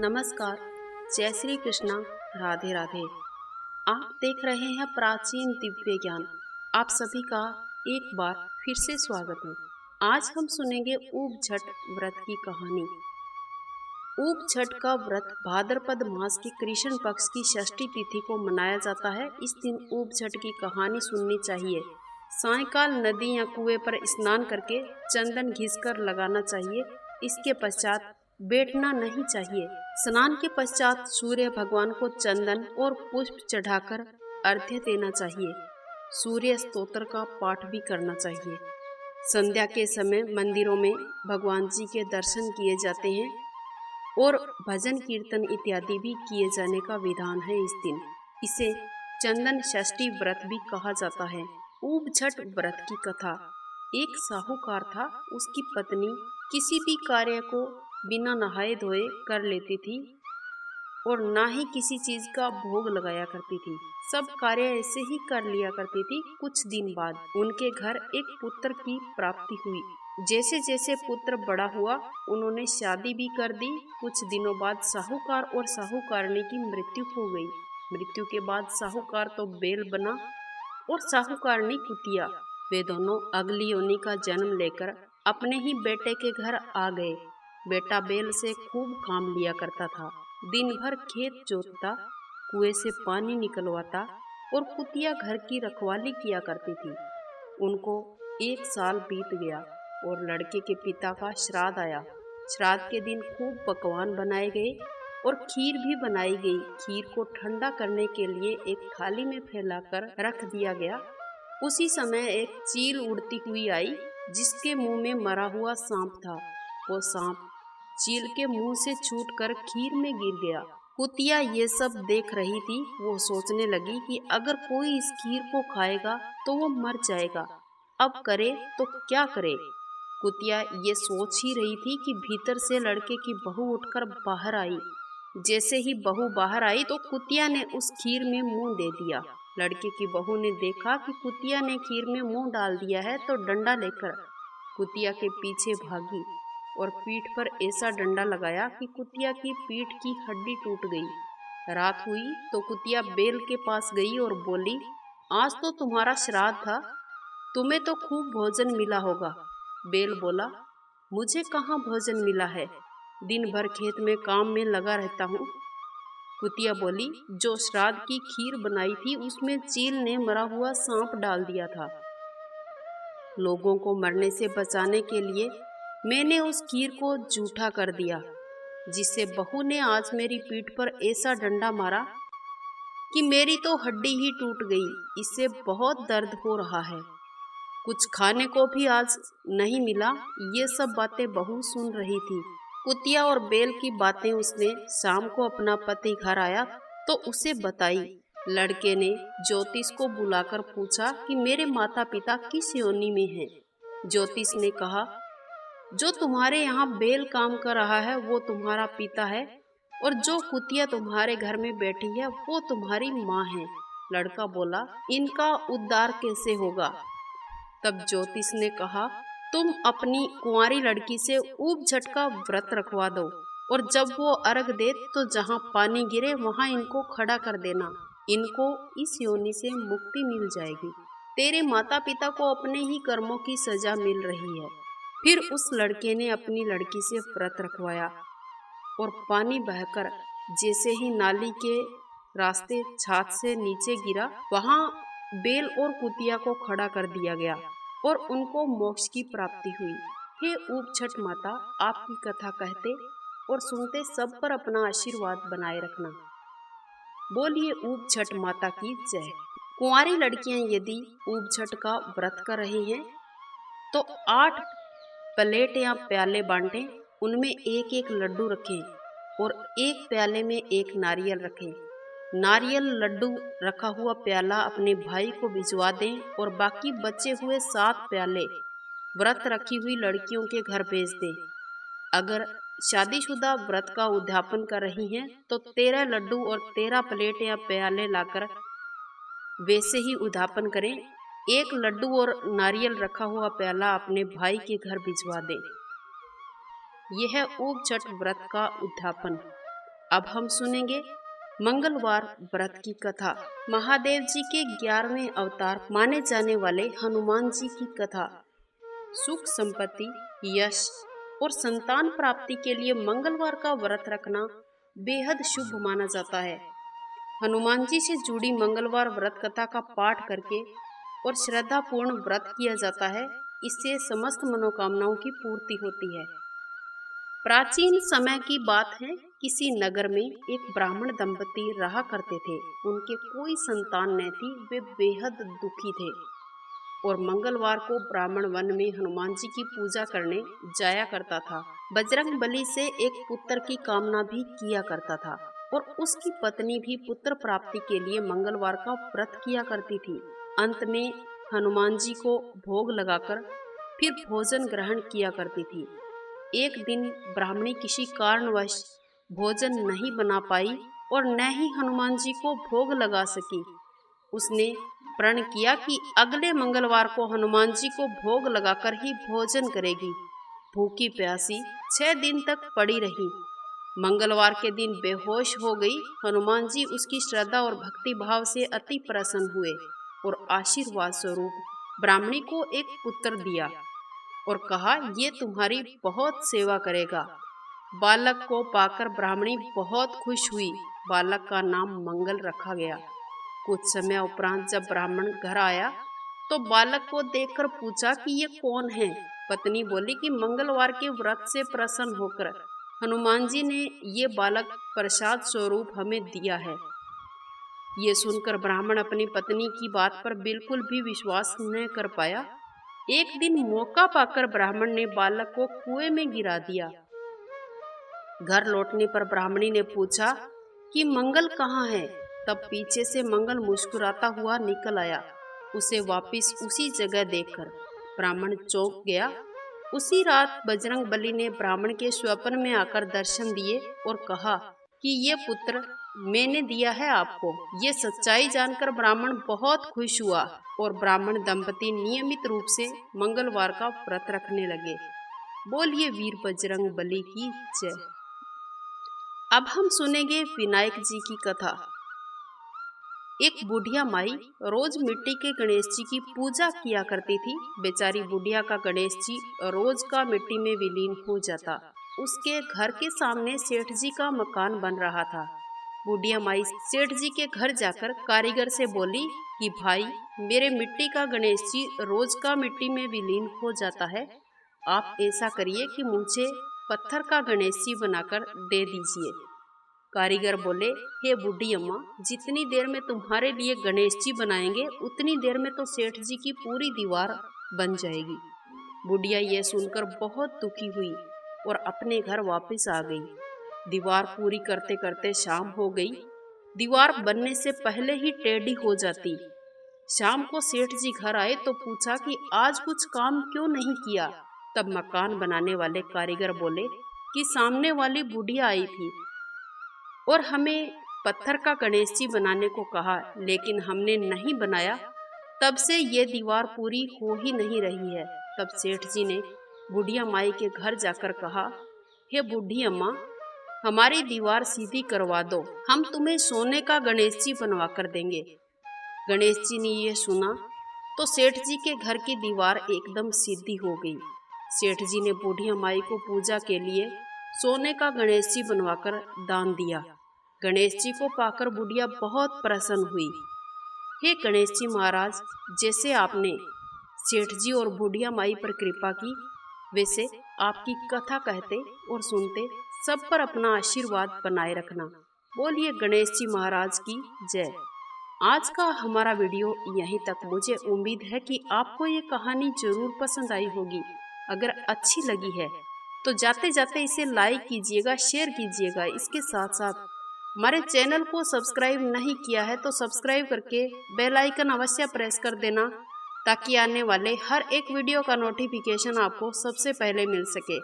नमस्कार, जय श्री कृष्णा, राधे राधे। आप देख रहे हैं प्राचीन दिव्य ज्ञान। आप सभी का एक बार फिर से स्वागत है। आज हम सुनेंगे ऊब झट व्रत की कहानी। ऊब झट का व्रत भाद्रपद मास की कृष्ण पक्ष की षष्ठी तिथि को मनाया जाता है। इस दिन ऊब झट की कहानी सुननी चाहिए। सायंकाल नदी या कुएं पर स्नान करके चंदन घिसकर लगाना चाहिए। इसके पश्चात बैठना नहीं चाहिए। स्नान के पश्चात सूर्य भगवान को चंदन और पुष्प चढ़ाकर अर्घ्य देना चाहिए। सूर्य स्तोत्र का पाठ भी करना चाहिए। संध्या के समय मंदिरों में भगवान जी के दर्शन किए जाते हैं और भजन कीर्तन इत्यादि भी किए जाने का विधान है इस दिन। इसे चंदन षष्ठी व्रत भी कहा जाता है। ऊब झट व्रत की कथा। एक साहूकार था। उसकी पत्नी किसी भी कार्य को बिना नहाए धोए कर लेती थी और ना ही किसी चीज का भोग लगाया करती थी। सब कार्य ऐसे ही कर लिया करती थी। कुछ दिन बाद उनके घर एक पुत्र की प्राप्ति हुई। जैसे जैसे पुत्र बड़ा हुआ उन्होंने शादी भी कर दी। कुछ दिनों बाद साहूकार और साहूकारनी की मृत्यु हो गई। मृत्यु के बाद साहूकार तो बेल बना और साहूकारनी कुतिया। वे दोनों अगली योनि का जन्म लेकर अपने ही बेटे के घर आ गए। बेटा बेल से खूब काम लिया करता था। दिन भर खेत जोतता, कुएं से पानी निकलवाता और कुतिया घर की रखवाली किया करती थी। उनको 1 साल बीत गया और लड़के के पिता का श्राद्ध आया। श्राद्ध के दिन खूब पकवान बनाए गए और खीर भी बनाई गई। खीर को ठंडा करने के लिए एक थाली में फैलाकर रख दिया गया। उसी समय एक चील उड़ती हुई आई जिसके मुंह में मरा हुआ सांप था। वो सांप चील के मुंह से छूटकर खीर में गिर गया। कुतिया ये सब देख रही थी। वो सोचने लगी कि अगर कोई इस खीर को खाएगा तो वो मर जाएगा। अब करे तो क्या करे। कुतिया ये सोच ही रही थी कि भीतर से लड़के की बहू उठकर बाहर आई। जैसे ही बहू बाहर आई तो कुतिया ने उस खीर में मुंह दे दिया। लड़के की बहू ने देखा कि कुतिया ने खीर में मुंह डाल दिया है तो डंडा लेकर कुतिया के पीछे भागी और पीठ पर ऐसा डंडा लगाया कि कुतिया की पीठ की हड्डी टूट गई। रात हुई तो कुतिया बेल के पास गई और बोली, आज तो तुम्हारा श्राद्ध था, तुम्हें तो खूब भोजन मिला होगा। बेल बोला, मुझे कहाँ भोजन मिला है, दिन भर खेत में काम में लगा रहता हूँ। कुतिया बोली, जो श्राद्ध की खीर बनाई थी उसमें चील ने मरा हुआ सांप डाल दिया था। लोगों को मरने से बचाने के लिए मैंने उस खीर को जूठा कर दिया, जिससे बहू ने आज मेरी पीठ पर ऐसा डंडा मारा कि मेरी तो हड्डी ही टूट गई। इससे बहुत दर्द हो रहा है। कुछ खाने को भी आज नहीं मिला। ये सब बातें बहू सुन रही थी। कुतिया और बेल की बातें उसने शाम को अपना पति घर आया तो उसे बताई। लड़के ने ज्योतिष को बुलाकर पूछा कि मेरे माता पिता किस योनि में हैं। ज्योतिष ने कहा, जो तुम्हारे यहाँ बेल काम कर रहा है वो तुम्हारा पिता है और जो कुतिया तुम्हारे घर में बैठी है वो तुम्हारी माँ है। लड़का बोला, इनका उद्धार कैसे होगा। तब ज्योतिष ने कहा, तुम अपनी कुंवारी लड़की से ऊब झट का व्रत रखवा दो और जब वो अर्घ दे तो जहाँ पानी गिरे वहाँ इनको खड़ा कर देना। इनको इस योनि से मुक्ति मिल जाएगी। तेरे माता पिता को अपने ही कर्मों की सजा मिल रही है। फिर उस लड़के ने अपनी लड़की से व्रत रखवाया और पानी बहकर जैसे ही नाली के रास्ते छात से नीचे गिरा, वहाँ बेल और कुतिया को खड़ा कर दिया गया और उनको मोक्ष की प्राप्ति हुई। हे ऊब झट माता, आपकी कथा कहते और सुनते सब पर अपना आशीर्वाद बनाए रखना। बोलिए ऊब झट माता की जय। कुंवारी लड़कियां यदि ऊब झट का व्रत कर रही हैं तो 8 प्लेट या प्याले बांटें। उनमें एक एक लड्डू रखें और एक प्याले में एक नारियल रखें। नारियल लड्डू रखा हुआ प्याला अपने भाई को भिजवा दें और बाकी बचे हुए 7 प्याले व्रत रखी हुई लड़कियों के घर भेज दें। अगर शादीशुदा व्रत का उद्यापन कर रही हैं तो 13 लड्डू और 13 प्लेट या प्याले लाकर वैसे ही उद्यापन करें। एक लड्डू और नारियल रखा हुआ प्याला अपने भाई के घर भिजवा दें। यह ऊब झट व्रत का उद्यापन। अब हम सुनेंगे मंगलवार व्रत की कथा। महादेव जी के 11वें अवतार माने जाने वाले हनुमान जी की कथा। सुख संपत्ति, यश और संतान प्राप्ति के लिए मंगलवार का व्रत रखना बेहद शुभ माना जाता है। हनुमान जी से जुड़ी मंगलवार व्रत कथा का पाठ करके और श्रद्धा पूर्ण व्रत किया जाता है। इससे समस्त मनोकामनाओं की पूर्ति होती है। प्राचीन समय की बात है, किसी नगर में एक ब्राह्मण दंपति रहा करते थे। उनके कोई संतान न थी। वे बेहद दुखी थे और मंगलवार को ब्राह्मण वन में हनुमान जी की पूजा करने जाया करता था। बजरंग बली से एक पुत्र की कामना भी किया करता था और उसकी पत्नी भी पुत्र प्राप्ति के लिए मंगलवार का व्रत किया करती थी। अंत में हनुमान जी को भोग लगाकर फिर भोजन ग्रहण किया करती थी। एक दिन ब्राह्मणी किसी कारणवश भोजन नहीं बना पाई और न ही हनुमान जी को भोग लगा सकी। उसने प्रण किया कि अगले मंगलवार को हनुमान जी को भोग लगाकर ही भोजन करेगी। भूखी प्यासी 6 दिन तक पड़ी रही। मंगलवार के दिन बेहोश हो गई। हनुमान जी उसकी श्रद्धा और भक्ति भाव से अति प्रसन्न हुए और आशीर्वाद स्वरूप ब्राह्मणी को एक पुत्र दिया और कहा, ये तुम्हारी बहुत सेवा करेगा। बालक को पाकर ब्राह्मणी बहुत खुश हुई। बालक का नाम मंगल रखा गया। कुछ समय उपरांत जब ब्राह्मण घर आया तो बालक को देखकर पूछा कि ये कौन है। पत्नी बोली कि मंगलवार के व्रत से प्रसन्न होकर हनुमान जी ने ये बालक प्रसाद स्वरूप हमें दिया है। ये सुनकर ब्राह्मण अपनी पत्नी की बात पर बिल्कुल भी विश्वास न कर पाया। एक दिन मौका पाकर ब्राह्मण ने बालक को कुएं में गिरा दिया। घर लौटने पर ब्राह्मणी ने पूछा कि मंगल कहाँ है। तब पीछे से मंगल मुस्कुराता हुआ निकल आया। उसे वापस उसी जगह देखकर ब्राह्मण चौंक गया। उसी रात बजरंग बली ने ब्राह्मण के स्वप्न में आकर दर्शन दिए और कहा कि ये पुत्र मैंने दिया है आपको। ये सच्चाई जानकर ब्राह्मण बहुत खुश हुआ और ब्राह्मण दंपति नियमित रूप से मंगलवार का व्रत रखने लगे। बोलिए वीर बजरंग बली की जय। अब हम सुनेंगे विनायक जी की कथा। एक बुढ़िया माई रोज मिट्टी के गणेश जी की पूजा किया करती थी। बेचारी बुढ़िया का गणेश जी रोज का मिट्टी में विलीन हो जाता। उसके घर के सामने सेठ जी का मकान बन रहा था। बुढ़िया माई सेठ जी के घर जाकर कारीगर से बोली कि भाई, मेरे मिट्टी का गणेश जी रोज का मिट्टी में विलीन हो जाता है। आप ऐसा करिए कि मुझे पत्थर का गणेश जी बनाकर दे दीजिए। कारीगर बोले, हे बूढ़ी अम्मा, जितनी देर में तुम्हारे लिए गणेश जी बनाएंगे उतनी देर में तो सेठ जी की पूरी दीवार बन जाएगी। बुढ़िया ये सुनकर बहुत दुखी हुई और अपने घर वापस आ गई। दीवार पूरी करते करते शाम हो गई। दीवार बनने से पहले ही टेढ़ी हो जाती। शाम को सेठ जी घर आए तो पूछा कि आज कुछ काम क्यों नहीं किया। तब मकान बनाने वाले कारीगर बोले कि सामने वाली बुढ़िया आई थी और हमें पत्थर का गणेश जी बनाने को कहा, लेकिन हमने नहीं बनाया। तब से ये दीवार पूरी हो ही नहीं रही है। तब सेठ जी ने बुढ़िया माई के घर जाकर कहा, हे बूढ़ी अम्मा, हमारी दीवार सीधी करवा दो, हम तुम्हें सोने का गणेश जी बनवा कर देंगे। गणेश जी ने यह सुना तो सेठ जी के घर की दीवार एकदम सीधी हो गई। सेठ जी ने बूढ़िया माई को पूजा के लिए सोने का गणेश जी बनवाकर दान दिया। गणेश जी को पाकर बुढ़िया बहुत प्रसन्न हुई। हे गणेश जी महाराज, जैसे आपने सेठ जी और बुढ़िया माई पर कृपा की, वैसे आपकी कथा कहते और सुनते सब पर अपना आशीर्वाद बनाए रखना। बोलिए गणेश जी महाराज की जय। आज का हमारा वीडियो यहीं तक। मुझे उम्मीद है कि आपको ये कहानी जरूर पसंद आई होगी। अगर अच्छी लगी है तो जाते जाते इसे लाइक कीजिएगा, शेयर कीजिएगा। इसके साथ साथ हमारे चैनल को सब्सक्राइब नहीं किया है तो सब्सक्राइब करके बेल आइकन अवश्य प्रेस कर देना, ताकि आने वाले हर एक वीडियो का नोटिफिकेशन आपको सबसे पहले मिल सके।